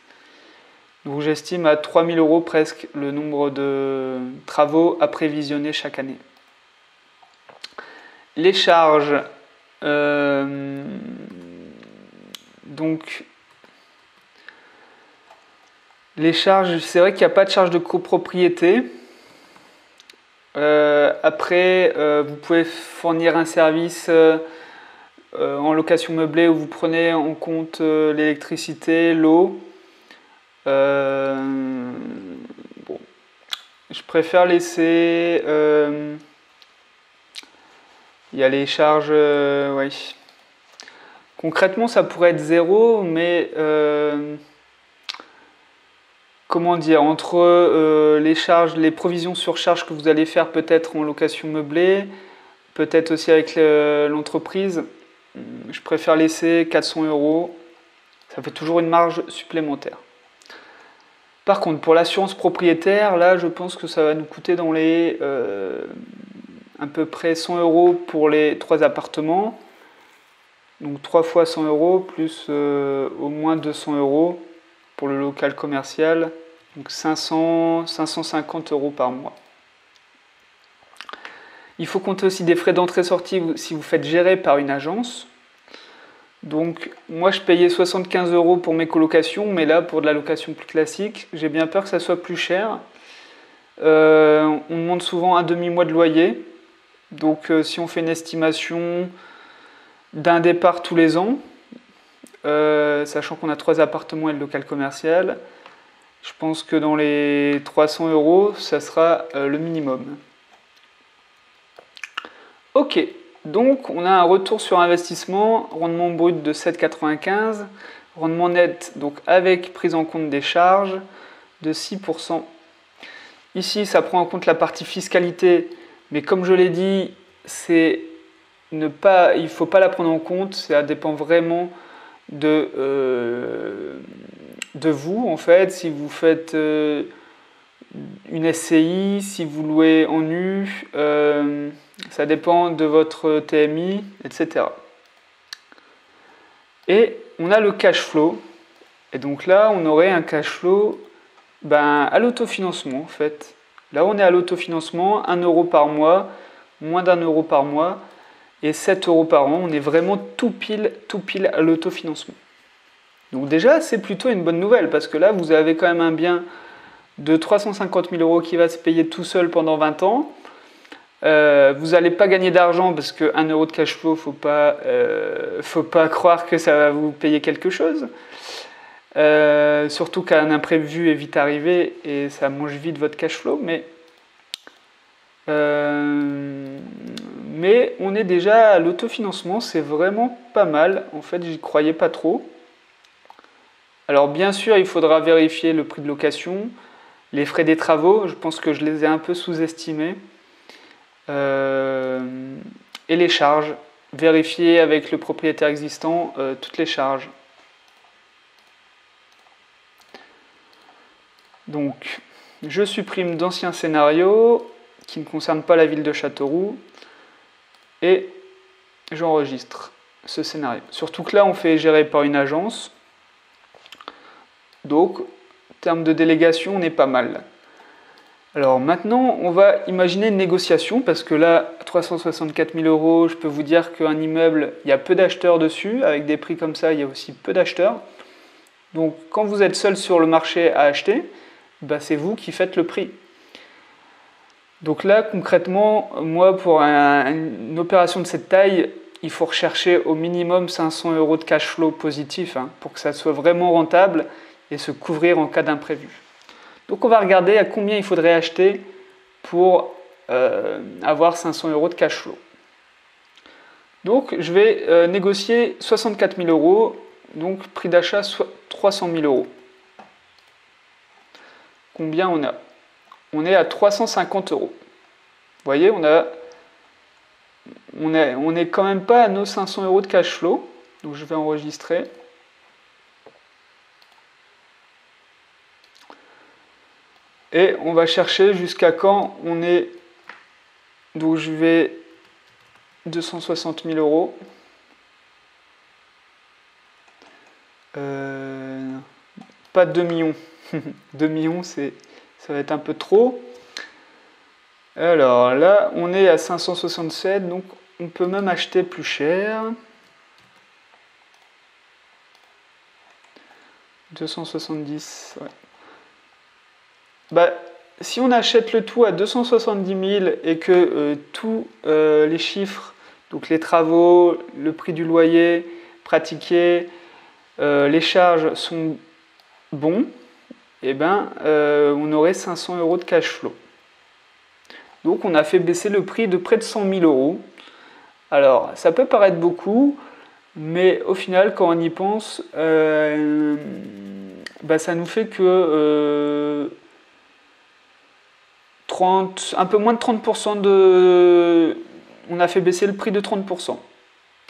Donc j'estime à 3 000 euros presque le nombre de travaux à prévisionner chaque année. Les charges, donc les charges, c'est vrai qu'il n'y a pas de charge de copropriété. Après, vous pouvez fournir un service en location meublée où vous prenez en compte l'électricité, l'eau. Bon, je préfère laisser. Il y a les charges, ouais. Concrètement, ça pourrait être zéro, mais comment dire, entre les charges, les provisions sur charge que vous allez faire peut-être en location meublée, peut-être aussi avec l'entreprise, je préfère laisser 400 euros. Ça fait toujours une marge supplémentaire. Par contre, pour l'assurance propriétaire, là, je pense que ça va nous coûter dans les à peu près 100 euros pour les 3 appartements. Donc 3 fois 100 euros plus au moins 200 euros pour le local commercial. Donc 550 euros par mois. Il faut compter aussi des frais d'entrée-sortie si vous faites gérer par une agence. Donc moi je payais 75 euros pour mes colocations, mais là pour de la location plus classique, j'ai bien peur que ça soit plus cher. On demande souvent un demi-mois de loyer. Donc si on fait une estimation d'un départ tous les ans, sachant qu'on a 3 appartements et le local commercial, je pense que dans les 300 euros, ça sera le minimum. Ok. Donc, on a un retour sur investissement, rendement brut de 7,95, rendement net, donc avec prise en compte des charges, de 6%. Ici, ça prend en compte la partie fiscalité, mais comme je l'ai dit, il ne faut pas la prendre en compte, ça dépend vraiment de vous, en fait. Si vous faites une SCI, si vous louez en nu, ça dépend de votre TMI, etc. Et on a le cash flow. Et donc là, on aurait un cash flow à l'autofinancement, en fait. Là, on est à l'autofinancement, 1 euro par mois, moins d'1 euro par mois, et 7 euros par an. On est vraiment tout pile à l'autofinancement. Donc déjà, c'est plutôt une bonne nouvelle, parce que là, vous avez quand même un bien de 350 000 euros qui va se payer tout seul pendant 20 ans. Vous n'allez pas gagner d'argent parce que 1 euro de cash flow, faut pas croire que ça va vous payer quelque chose. Surtout qu'un imprévu est vite arrivé et ça mange vite votre cash flow. Mais on est déjà à l'autofinancement, c'est vraiment pas mal. En fait, j'y croyais pas trop. Alors bien sûr, il faudra vérifier le prix de location, les frais des travaux, je pense que je les ai un peu sous-estimés. Et les charges, vérifier avec le propriétaire existant toutes les charges. Donc, je supprime d'anciens scénarios qui ne concernent pas la ville de Châteauroux et j'enregistre ce scénario. Surtout que là, on fait gérer par une agence. Donc, en termes de délégation, on est pas mal. Alors maintenant, on va imaginer une négociation, parce que là, 364 000 euros, je peux vous dire qu'un immeuble, il y a peu d'acheteurs dessus. Avec des prix comme ça, il y a aussi peu d'acheteurs. Donc quand vous êtes seul sur le marché à acheter, c'est vous qui faites le prix. Donc là, concrètement, moi, pour une opération de cette taille, il faut rechercher au minimum 500 euros de cash flow positif pour que ça soit vraiment rentable et se couvrir en cas d'imprévu. Donc on va regarder à combien il faudrait acheter pour avoir 500 euros de cash flow. Donc je vais négocier 64 000 euros, donc prix d'achat 300 000 euros. Combien on a? On est à 350 euros. Vous voyez, on est quand même pas à nos 500 euros de cash flow. Donc je vais enregistrer. Et on va chercher jusqu'à quand on est. Donc je vais 260 000 euros. Pas 2 millions. 2 millions, ça va être un peu trop. Alors là, on est à 567, donc on peut même acheter plus cher. 270, ouais. Bah, si on achète le tout à 270 000 et que tous les chiffres, donc les travaux, le prix du loyer pratiqué, les charges sont bons, et ben, on aurait 500 euros de cash flow. Donc on a fait baisser le prix de près de 100 000 euros. Alors ça peut paraître beaucoup, mais au final quand on y pense, bah, ça nous fait que un peu moins de 30% de... On a fait baisser le prix de 30%.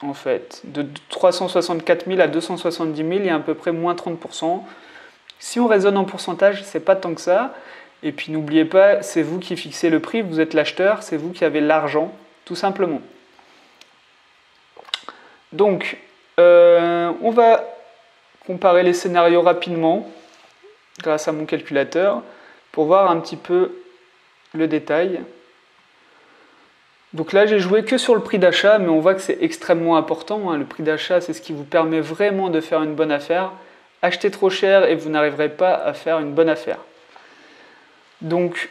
En fait, de 364 000 à 270 000, il y a à peu près moins 30%. Si on raisonne en pourcentage, c'est pas tant que ça. Et puis n'oubliez pas, c'est vous qui fixez le prix, vous êtes l'acheteur, c'est vous qui avez l'argent, tout simplement. Donc, on va comparer les scénarios rapidement, grâce à mon calculateur, pour voir un petit peu le détail. Donc là, j'ai joué que sur le prix d'achat, mais on voit que c'est extrêmement important. Le prix d'achat, c'est ce qui vous permet vraiment de faire une bonne affaire. Achetez trop cher et vous n'arriverez pas à faire une bonne affaire. Donc,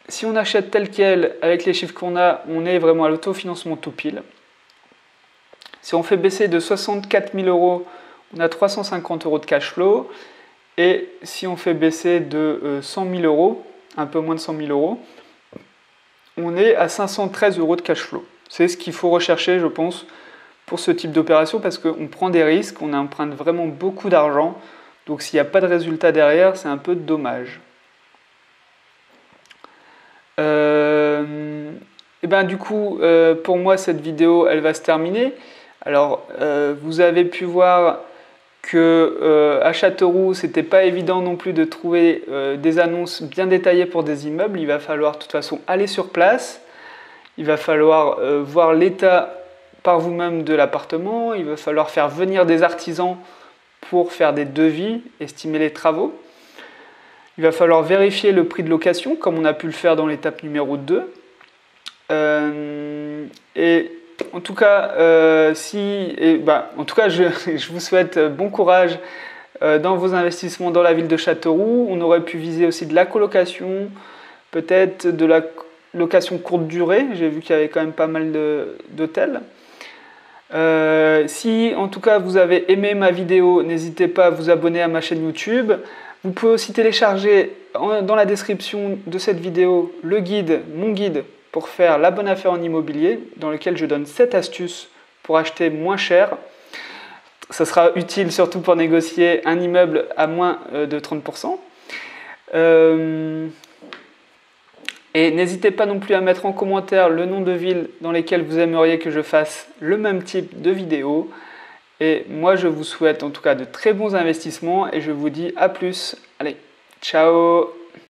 si on achète tel quel, avec les chiffres qu'on a, on est vraiment à l'autofinancement tout pile. Si on fait baisser de 64 000 euros, on a 350 euros de cash flow. Et si on fait baisser de 100 000 euros, un peu moins de 100 000 euros, on est à 513 euros de cash flow. C'est ce qu'il faut rechercher, je pense, pour ce type d'opération, parce qu'on prend des risques, on emprunte vraiment beaucoup d'argent. Donc s'il n'y a pas de résultat derrière, c'est un peu dommage. Et ben du coup, pour moi, cette vidéo, elle va se terminer. Alors, vous avez pu voir que à Châteauroux, c'était pas évident non plus de trouver des annonces bien détaillées pour des immeubles. Il va falloir de toute façon aller sur place. Il va falloir voir l'état par vous-même de l'appartement. Il va falloir faire venir des artisans pour faire des devis, estimer les travaux. Il va falloir vérifier le prix de location, comme on a pu le faire dans l'étape numéro 2. Et en tout cas, je vous souhaite bon courage dans vos investissements dans la ville de Châteauroux. On aurait pu viser aussi de la colocation, peut-être de la location courte durée. J'ai vu qu'il y avait quand même pas mal d'hôtels. Si en tout cas vous avez aimé ma vidéo, n'hésitez pas à vous abonner à ma chaîne YouTube. Vous pouvez aussi télécharger dans la description de cette vidéo mon guide pour faire la bonne affaire en immobilier, dans lequel je donne 7 astuces pour acheter moins cher. Ça sera utile surtout pour négocier un immeuble à moins de 30%. Et n'hésitez pas non plus à mettre en commentaire le nom de ville dans lesquelles vous aimeriez que je fasse le même type de vidéo. Et moi, je vous souhaite en tout cas de très bons investissements et je vous dis à plus. Allez, ciao!